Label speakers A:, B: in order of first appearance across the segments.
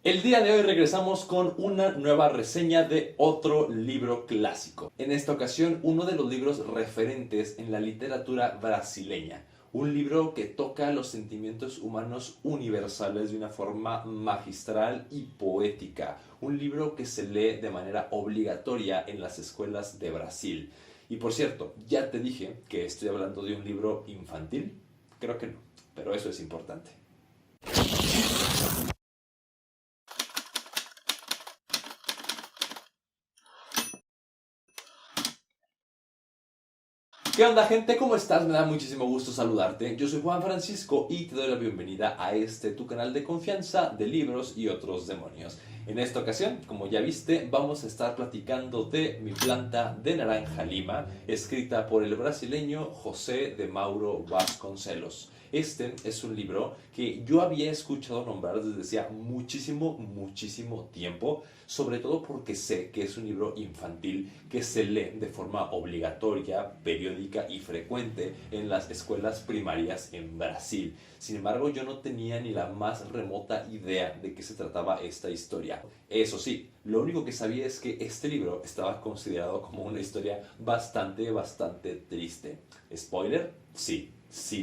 A: El día de hoy regresamos con una nueva reseña de otro libro clásico. En esta ocasión, uno de los libros referentes en la literatura brasileña. Un libro que toca los sentimientos humanos universales de una forma magistral y poética. Un libro que se lee de manera obligatoria en las escuelas de Brasil. Y por cierto, ya te dije que estoy hablando de un libro infantil. Creo que no, pero eso es importante. ¿Qué onda, gente? ¿Cómo estás? Me da muchísimo gusto saludarte. Yo soy Juan Francisco y te doy la bienvenida a tu canal de confianza de libros y otros demonios. En esta ocasión, como ya viste, vamos a estar platicando de Mi planta de naranja lima, escrita por el brasileño José de Mauro Vasconcelos. Este es un libro que yo había escuchado nombrar desde hacía muchísimo tiempo, sobre todo porque sé que es un libro infantil que se lee de forma obligatoria, periódica y frecuente en las escuelas primarias en Brasil. Sin embargo, yo no tenía ni la más remota idea de qué se trataba esta historia. Eso sí, lo único que sabía es que este libro estaba considerado como una historia bastante triste. ¿Spoiler? Sí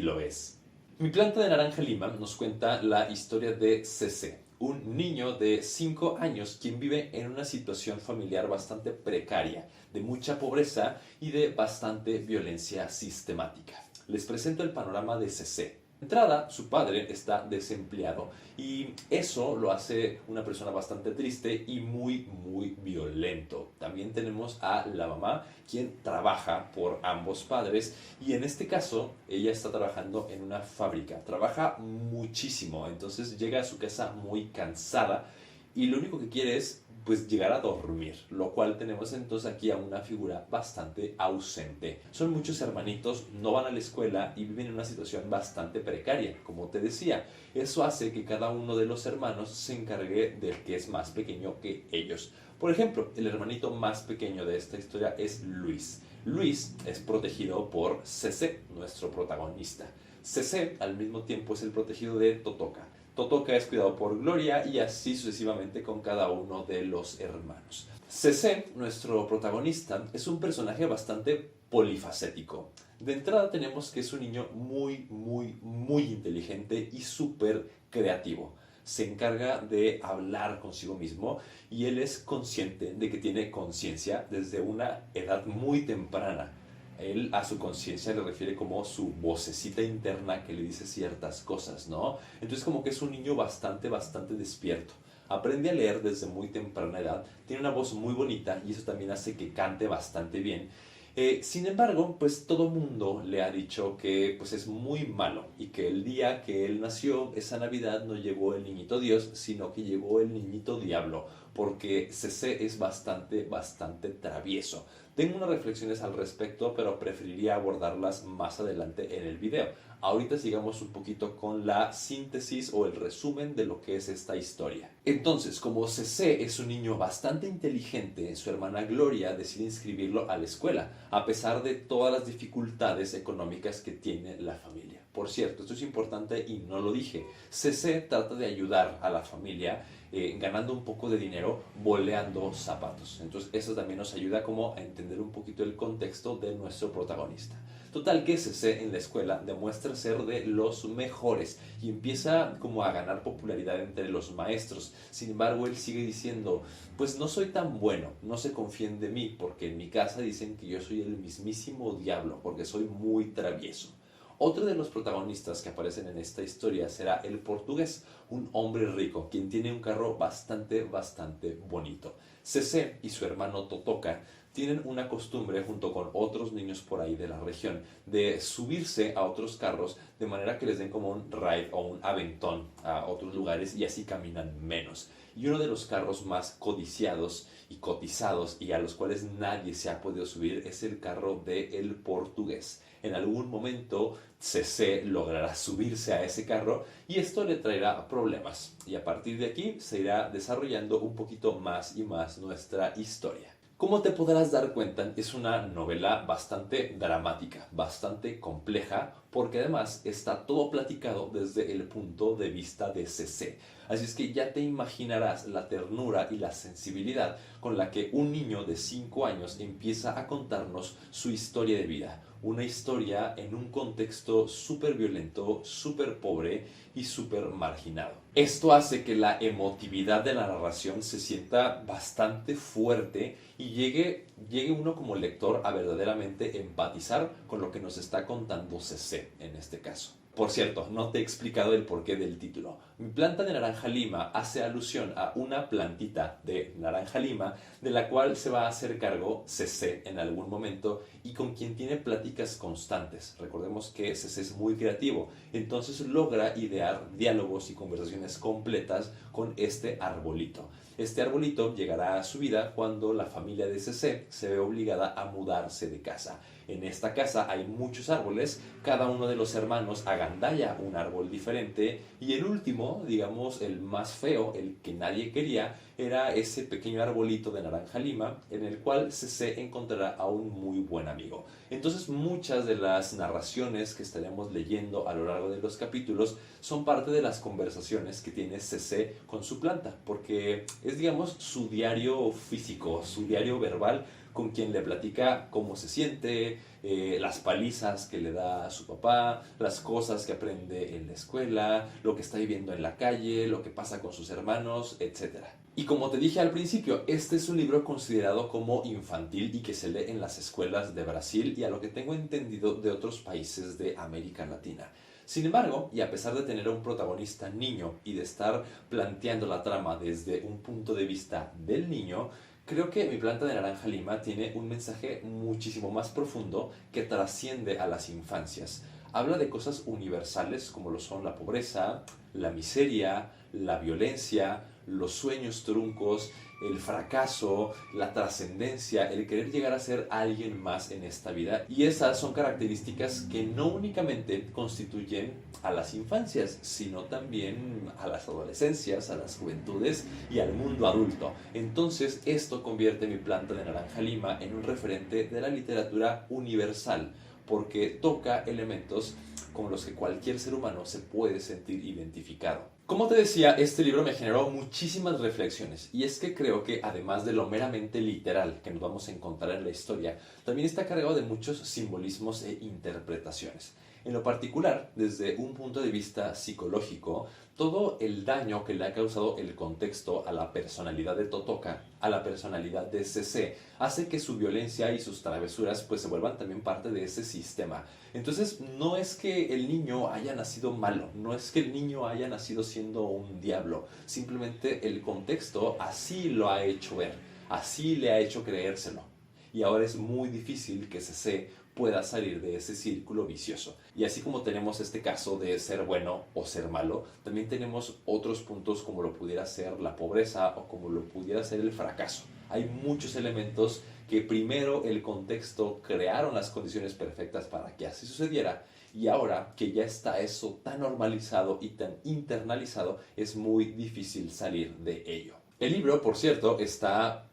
A: lo es. Mi planta de naranja lima nos cuenta la historia de CC, un niño de 5 años quien vive en una situación familiar bastante precaria, de mucha pobreza y de bastante violencia sistemática. Les presento el panorama de CC. De entrada, su padre está desempleado y eso lo hace una persona bastante triste y muy violento. También tenemos a la mamá, quien trabaja por ambos padres y en este caso ella está trabajando en una fábrica. Trabaja muchísimo, entonces llega a su casa muy cansada y lo único que quiere es pues llegar a dormir, lo cual tenemos entonces aquí a una figura bastante ausente. Son muchos hermanitos, no van a la escuela y viven en una situación bastante precaria, como te decía. Eso hace que cada uno de los hermanos se encargue del que es más pequeño que ellos. Por ejemplo, el hermanito más pequeño de esta historia es Luis. Luis es protegido por CC, nuestro protagonista. CC al mismo tiempo es el protegido de Totoka. Totoka es cuidado por Gloria y así sucesivamente con cada uno de los hermanos. CC, nuestro protagonista, es un personaje bastante polifacético. De entrada tenemos que es un niño muy inteligente y súper creativo. Se encarga de hablar consigo mismo y él es consciente de que tiene conciencia desde una edad muy temprana. Él a su conciencia le refiere como su vocecita interna que le dice ciertas cosas, ¿no? Entonces como que es un niño bastante despierto. Aprende a leer desde muy temprana edad, tiene una voz muy bonita y eso también hace que cante bastante bien. Sin embargo, pues todo mundo le ha dicho que pues es muy malo y que el día que él nació, esa Navidad no llegó el niñito Dios, sino que llegó el niñito Diablo, porque CC es bastante travieso. Tengo unas reflexiones al respecto, pero preferiría abordarlas más adelante en el video. Ahorita sigamos un poquito con la síntesis o el resumen de lo que es esta historia. Entonces, como CC es un niño bastante inteligente, su hermana Gloria decide inscribirlo a la escuela, a pesar de todas las dificultades económicas que tiene la familia. Por cierto, esto es importante y no lo dije. CC trata de ayudar a la familia ganando un poco de dinero boleando zapatos. Entonces eso también nos ayuda como a entender un poquito el contexto de nuestro protagonista. Total que CC en la escuela demuestra ser de los mejores y empieza como a ganar popularidad entre los maestros. Sin embargo, él sigue diciendo, pues no soy tan bueno, no se confíen de mí porque en mi casa dicen que yo soy el mismísimo diablo porque soy muy travieso. Otro de los protagonistas que aparecen en esta historia será el portugués, un hombre rico, quien tiene un carro bastante bonito. CC y su hermano Totoka tienen una costumbre junto con otros niños por ahí de la región de subirse a otros carros de manera que les den como un ride o un aventón a otros lugares y así caminan menos. Y uno de los carros más codiciados y cotizados y a los cuales nadie se ha podido subir es el carro del portugués. En algún momento CC logrará subirse a ese carro y esto le traerá problemas y a partir de aquí se irá desarrollando un poquito más y más nuestra historia. Como te podrás dar cuenta, es una novela bastante dramática, bastante compleja, porque además está todo platicado desde el punto de vista de CC. Así es que ya te imaginarás la ternura y la sensibilidad con la que un niño de 5 años empieza a contarnos su historia de vida. Una historia en un contexto súper violento, súper pobre y súper marginado. Esto hace que la emotividad de la narración se sienta bastante fuerte y llegue uno como lector a verdaderamente empatizar con lo que nos está contando CC en este caso. Por cierto, no te he explicado el porqué del título. Mi planta de naranja lima hace alusión a una plantita de naranja lima de la cual se va a hacer cargo CC en algún momento y con quien tiene pláticas constantes. Recordemos que CC es muy creativo, entonces logra idear diálogos y conversaciones completas con este arbolito. Este arbolito llegará a su vida cuando la familia de CC se ve obligada a mudarse de casa. En esta casa hay muchos árboles, cada uno de los hermanos agandalla un árbol diferente y el último, digamos el más feo, el que nadie quería, era ese pequeño arbolito de naranja lima en el cual CC encontrará a un muy buen amigo. Entonces muchas de las narraciones que estaremos leyendo a lo largo de los capítulos son parte de las conversaciones que tiene CC con su planta, porque es digamos su diario físico, su diario verbal con quien le platica cómo se siente, las palizas que le da a su papá, las cosas que aprende en la escuela, lo que está viviendo en la calle, lo que pasa con sus hermanos, etc. Y como te dije al principio, este es un libro considerado como infantil y que se lee en las escuelas de Brasil y a lo que tengo entendido de otros países de América Latina. Sin embargo, y a pesar de tener a un protagonista niño y de estar planteando la trama desde un punto de vista del niño, creo que Mi planta de naranja lima tiene un mensaje muchísimo más profundo que trasciende a las infancias. Habla de cosas universales como lo son la pobreza, la miseria, la violencia, los sueños truncos, el fracaso, la trascendencia, el querer llegar a ser alguien más en esta vida. Y esas son características que no únicamente constituyen a las infancias, sino también a las adolescencias, a las juventudes y al mundo adulto. Entonces esto convierte Mi planta de naranja lima en un referente de la literatura universal, porque toca elementos con los que cualquier ser humano se puede sentir identificado. Como te decía, este libro me generó muchísimas reflexiones y es que creo que además de lo meramente literal que nos vamos a encontrar en la historia, también está cargado de muchos simbolismos e interpretaciones. En lo particular, desde un punto de vista psicológico, todo el daño que le ha causado el contexto a la personalidad de Totoka, a la personalidad de CC, hace que su violencia y sus travesuras pues se vuelvan también parte de ese sistema. Entonces no es que el niño haya nacido malo, no es que el niño haya nacido siendo un diablo, simplemente el contexto así lo ha hecho ver, así le ha hecho creérselo. Y ahora es muy difícil que CC pueda salir de ese círculo vicioso. Y así como tenemos este caso de ser bueno o ser malo, también tenemos otros puntos como lo pudiera ser la pobreza o como lo pudiera ser el fracaso. Hay muchos elementos que primero el contexto crearon las condiciones perfectas para que así sucediera y ahora que ya está eso tan normalizado y tan internalizado, es muy difícil salir de ello. El libro, por cierto, está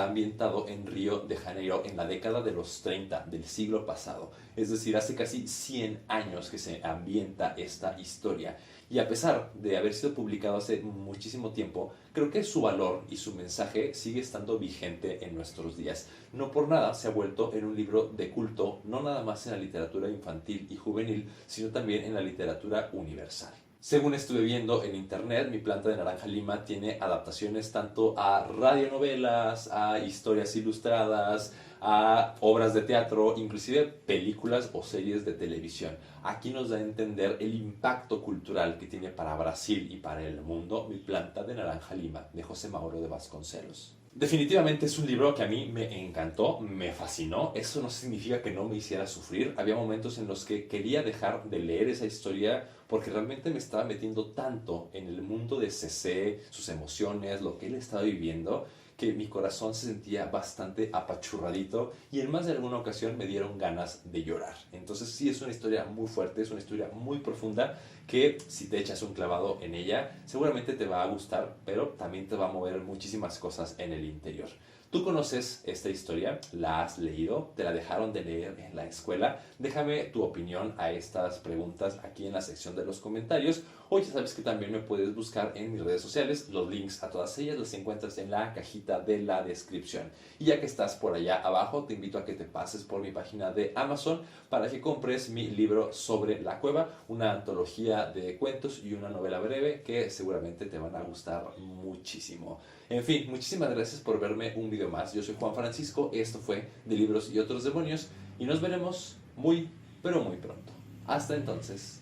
A: ambientado en Río de Janeiro en la década de los 30 del siglo pasado. Es decir, hace casi 100 años que se ambienta esta historia. Y a pesar de haber sido publicado hace muchísimo tiempo, creo que su valor y su mensaje sigue estando vigente en nuestros días. No por nada se ha vuelto en un libro de culto, no nada más en la literatura infantil y juvenil, sino también en la literatura universal. Según estuve viendo en internet, Mi planta de naranja lima tiene adaptaciones tanto a radionovelas, a historias ilustradas, a obras de teatro, inclusive películas o series de televisión. Aquí nos da a entender el impacto cultural que tiene para Brasil y para el mundo Mi planta de naranja lima, de José Mauro de Vasconcelos. Definitivamente es un libro que a mí me encantó, me fascinó. Eso no significa que no me hiciera sufrir. Había momentos en los que quería dejar de leer esa historia porque realmente me estaba metiendo tanto en el mundo de CC, sus emociones, lo que él estaba viviendo, que mi corazón se sentía bastante apachurradito y en más de alguna ocasión me dieron ganas de llorar. Entonces sí, es una historia muy fuerte, es una historia muy profunda que si te echas un clavado en ella, seguramente te va a gustar, pero también te va a mover muchísimas cosas en el interior. ¿Tú conoces esta historia? ¿La has leído? ¿Te la dejaron de leer en la escuela? Déjame tu opinión a estas preguntas aquí en la sección de los comentarios. O ya sabes que también me puedes buscar en mis redes sociales. Los links a todas ellas los encuentras en la cajita de la descripción. Y ya que estás por allá abajo, te invito a que te pases por mi página de Amazon para que compres mi libro sobre la cueva, una antología de cuentos y una novela breve que seguramente te van a gustar muchísimo. En fin, muchísimas gracias por verme un video más. Yo soy Juan Francisco, esto fue de Libros y Otros Demonios y nos veremos muy, pero muy pronto. Hasta entonces.